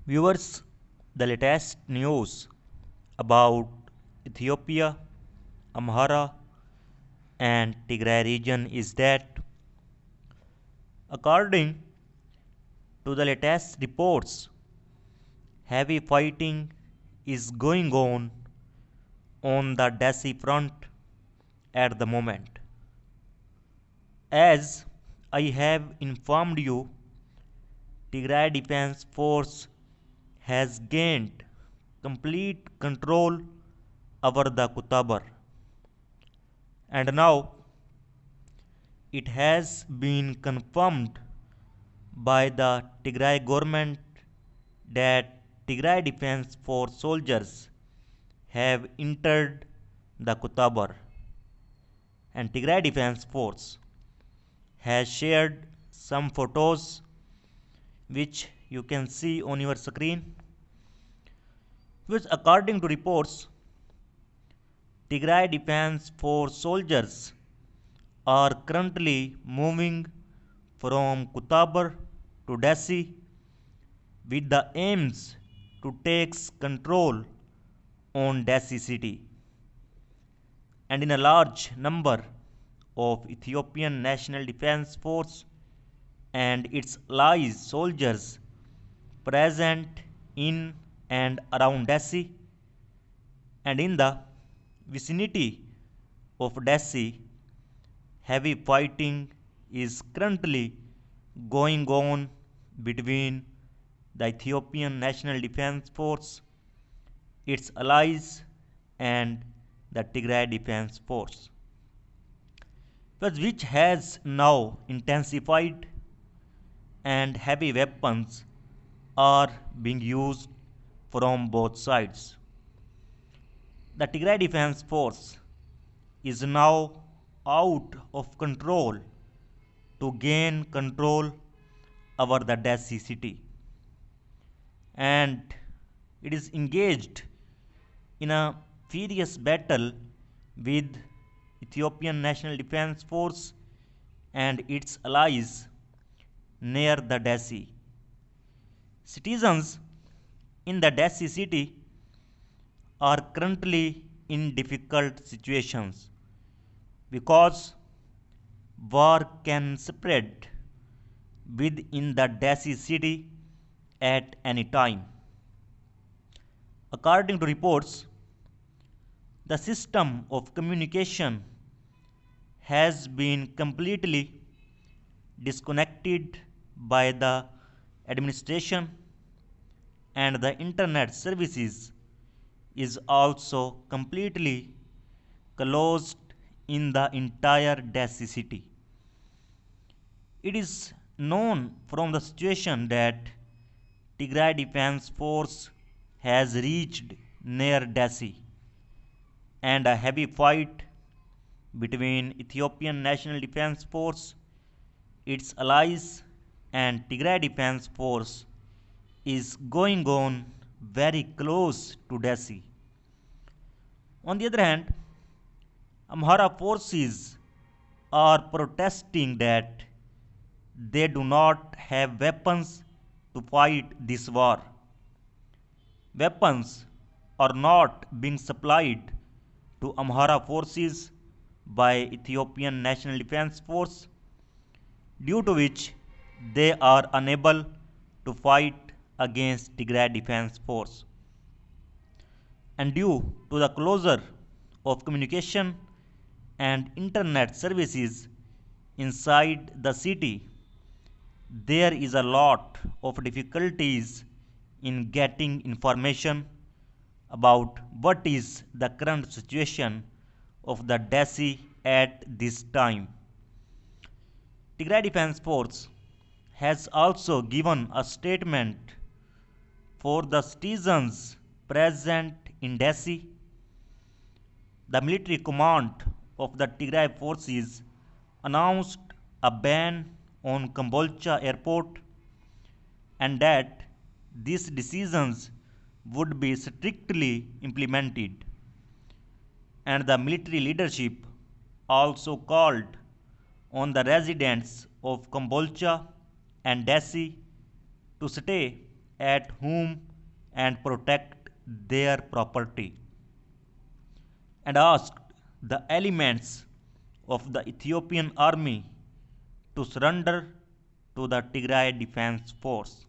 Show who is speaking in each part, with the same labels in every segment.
Speaker 1: Viewers, the latest news about Ethiopia, Amhara, and Tigray region is that, according to the latest reports, heavy fighting is going on the Desi front at the moment. As I have informed you, Tigray Defense Force has gained complete control over the Kutabar, and now it has been confirmed by the Tigray government that Tigray Defense Force soldiers have entered the Kutabar, and Tigray Defense Force has shared some photos which you can see on your screen, which according to reports, Tigray Defense Force soldiers are currently moving from Kutabar to Dessie with the aims to take control on Dessie city, and in a large number of Ethiopian National Defense Force and its allies soldiers present in and around Dessie and in the vicinity of Dessie. Heavy fighting is currently going on between the Ethiopian National Defense Force, its allies, and the Tigray Defense Force, but which has now intensified and heavy weapons are being used from both sides. The Tigray Defense Force is now out of control to gain control over the Dessie city, and it is engaged in a furious battle with Ethiopian National Defense Force and its allies near the Dessie. Citizens in the Dessie city are currently in difficult situations because war can spread within the Dessie city at any time. According to reports, the system of communication has been completely disconnected by the administration, and the internet services is also completely closed in the entire Dessie city. It is known from the situation that Tigray Defense Force has reached near Dessie, and a heavy fight between Ethiopian National Defense Force, its allies, and Tigray Defense Force is going on very close to Dessie. On the other hand, Amhara forces are protesting that they do not have weapons to fight this war. Weapons are not being supplied to Amhara forces by Ethiopian National Defense Force, due to which they are unable to fight against Tigray Defense Force. And due to the closure of communication and internet services inside the city, there is a lot of difficulties in getting information about what is the current situation of the Dessie at this time. Tigray Defense Force has also given a statement for the citizens present in Dessie. The military command of the Tigray forces announced a ban on Kambolcha airport, and that these decisions would be strictly implemented. And the military leadership also called on the residents of Kambolcha and Dessie to stay at whom and protect their property, and asked the elements of the Ethiopian army to surrender to the Tigray Defense Force.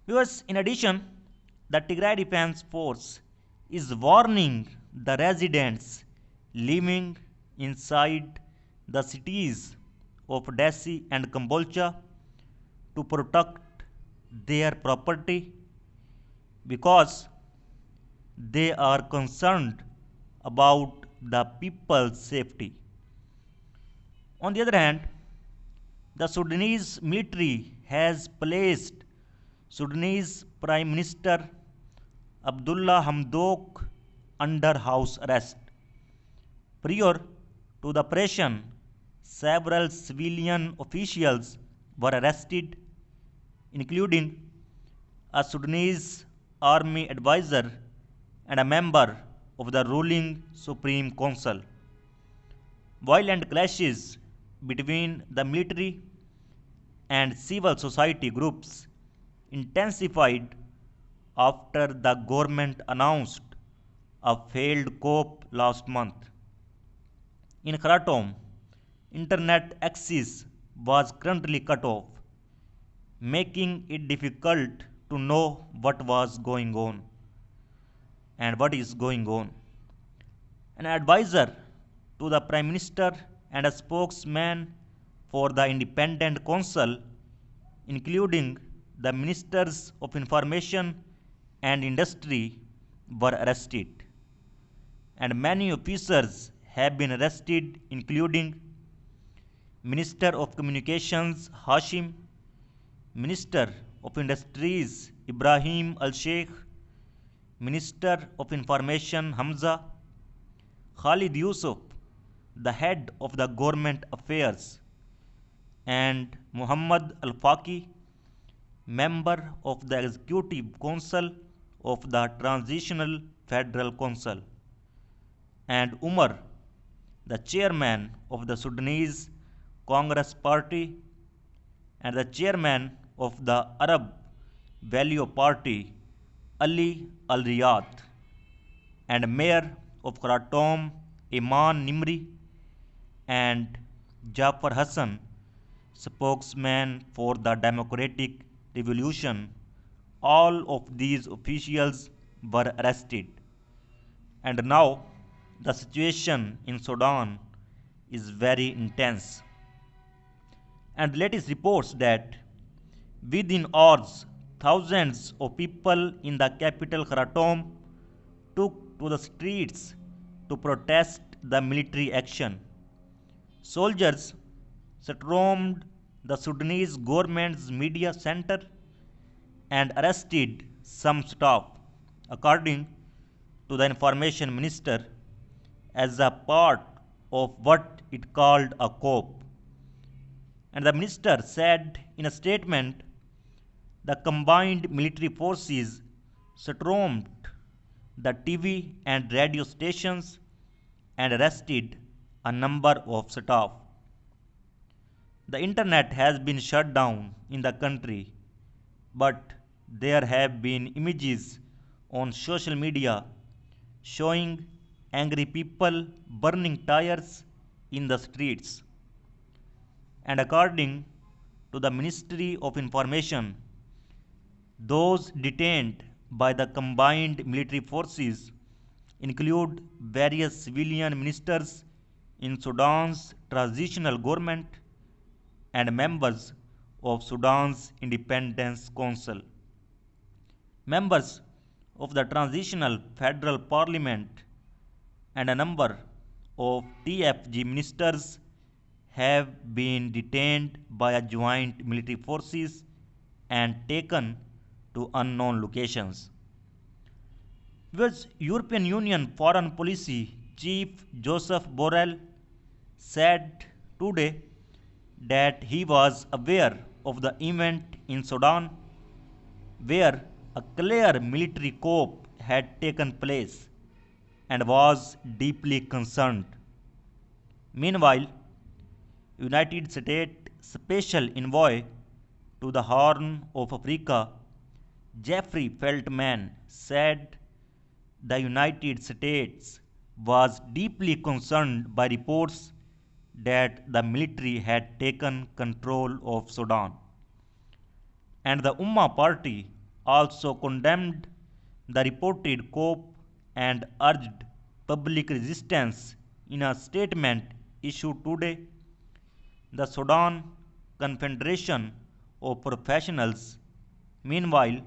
Speaker 1: Because in addition, the Tigray Defense Force is warning the residents living inside the cities of Dessie and Kambolcha to protect their property because they are concerned about the people's safety. On the other hand, the Sudanese military has placed Sudanese Prime Minister Abdullah Hamdok under house arrest. Prior to the operation, several civilian officials were arrested, including a Sudanese army advisor and a member of the ruling Supreme Council. Violent clashes between the military and civil society groups intensified after the government announced a failed coup last month. In Khartoum, internet access was currently cut off, making it difficult to know what was going on and what is going on. An advisor to the Prime Minister and a spokesman for the Independent Council, including the Ministers of Information and Industry, were arrested, and many officers have been arrested, including Minister of Communications Hashim, Minister of Industries Ibrahim Al Sheikh, Minister of Information Hamza, Khalid Yusuf, the head of the Government Affairs, and Muhammad Al Faqi, member of the Executive Council of the Transitional Federal Council, and Umar, the chairman of the Sudanese Congress Party and the chairman of the Arab Value Party, Ali Al Riyad, and mayor of Khartoum, Iman Nimri, and Jafar Hassan, spokesman for the Democratic Revolution. All of these officials were arrested. And now the situation in Sudan is very intense. And latest reports that within hours, thousands of people in the capital Khartoum took to the streets to protest the military action. Soldiers stormed the Sudanese government's media center and arrested some staff, according to the information minister, as a part of what it called a coup. And the minister said in a statement, the combined military forces stormed the TV and radio stations and arrested a number of staff. The internet has been shut down in the country, but there have been images on social media showing angry people burning tires in the streets. And according to the Ministry of Information, those detained by the combined military forces include various civilian ministers in Sudan's transitional government and members of Sudan's Independence Council. Members of the Transitional Federal Parliament and a number of TFG ministers have been detained by a joint military forces and taken to unknown locations. US European Union Foreign Policy Chief Joseph Borrell said today that he was aware of the event in Sudan where a clear military coup had taken place and was deeply concerned. Meanwhile, United States Special Envoy to the Horn of Africa, Jeffrey Feltman said the United States was deeply concerned by reports that the military had taken control of Sudan. And the Ummah party also condemned the reported coup and urged public resistance in a statement issued today. The Sudan Confederation of Professionals, meanwhile,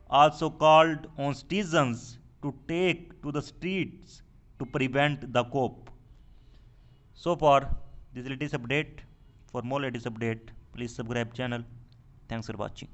Speaker 1: also called on citizens to take to the streets to prevent the coup. So far, this latest update. For more latest update, please subscribe channel. Thanks for watching.